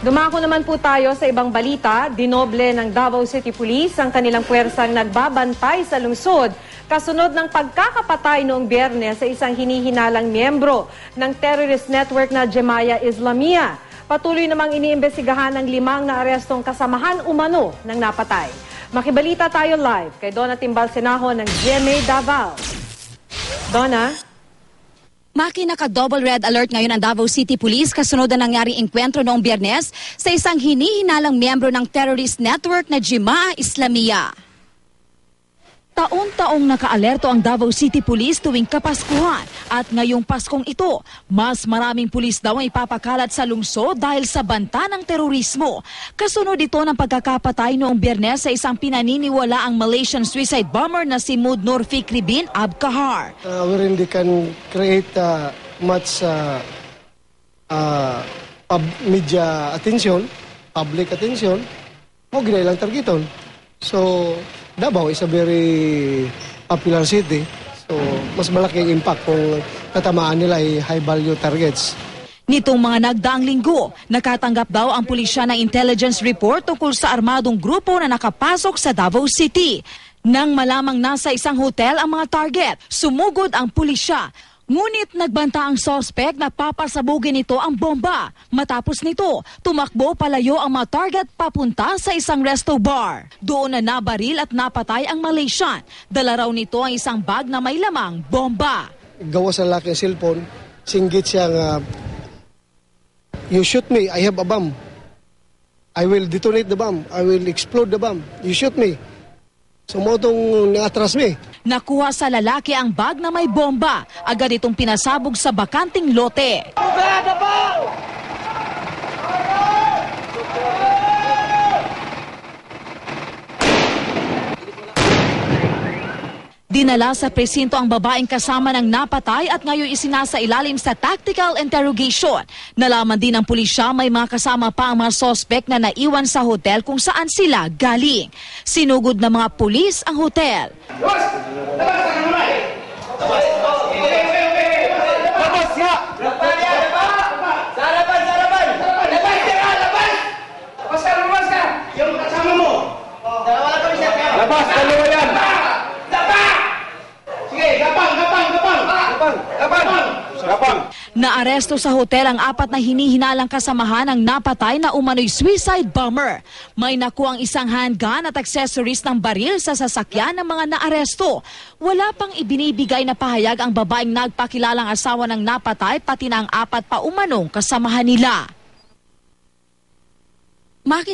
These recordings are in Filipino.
Dumako naman po tayo sa ibang balita. Dinoble ng Davao City Police ang kanilang puwersang nagbabantay sa lungsod kasunod ng pagkakapatay noong Biyernes sa isang hinihinalang miyembro ng terrorist network na Jemaah Islamiyah. Patuloy namang iniimbestigahan ng 5 na arestong kasamahan umano ng napatay. Makibalita tayo live kay Donna Timbalsenaho ng GMA Davao. Donna? Naka-double red alert ngayon ang Davao City Police kasunod na nangyaring engkwentro noong Biyernes sa isang hinihinalang miyembro ng terrorist network na Jemaah Islamiyah. Taon-taong nakaalerto ang Davao City Police tuwing Kapaskuhan at ngayong Paskong ito, mas maraming pulis daw ang ipapakalat sa lungsod dahil sa banta ng terorismo. Kasunod ito ng pagkakapatay noong Biyernes sa isang pinaniniwalaang Malaysian suicide bomber na si Mudnur Fikri bin Abkahar. We really can create much media attention, public attention, o ginailang targeton. So, Davao is a very popular city. So, mas malaking impact kung tatamaan nila ay high-value targets. Nitong mga nagdaang linggo, nakatanggap daw ang pulisya ng intelligence report tungkol sa armadong grupo na nakapasok sa Davao City. Nang malamang nasa isang hotel ang mga target, sumugod ang pulisya. Ngunit nagbanta ang suspect na papasabugin nito ang bomba. Matapos nito, tumakbo palayo ang mga target papunta sa isang resto bar. Doon na nabaril at napatay ang Malaysian. Dala raw nito ang isang bag na may lamang bomba. Gawa sa laki ng cellphone, singgit siyang, you shoot me, I have a bomb. I will detonate the bomb. I will explode the bomb. You shoot me. So mo itong naatras me. Nakuha sa lalaki ang bag na may bomba. Agad itong pinasabog sa bakanting lote. Dinala sa presinto ang babaeng kasama ng napatay at ngayon isinasa ilalim sa tactical interrogation. Nalaman din ng pulisya may mga kasama pa ang mga suspect na naiwan sa hotel kung saan sila galing. Sinugod ng mga pulis ang hotel. Naaresto sa hotel ang 4 na hinihinalang kasamahan ng napatay na umano'y suicide bomber. May nakuha ang isang handgun at accessories ng baril sa sasakyan ng mga naaresto. Wala pang ibinibigay na pahayag ang babaeng nagpakilalang asawa ng napatay pati na ang 4 pa umanong kasamahan nila.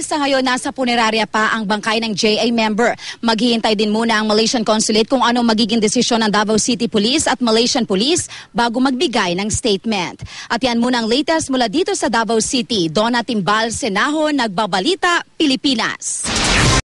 Sa ngayon, nasa punerarya pa ang bangkay ng JA member. Maghihintay din muna ang Malaysian Consulate kung anong magiging desisyon ng Davao City Police at Malaysian Police bago magbigay ng statement. At yan muna ang latest mula dito sa Davao City. Donna Timbalsenaho, Nagbabalita, Pilipinas.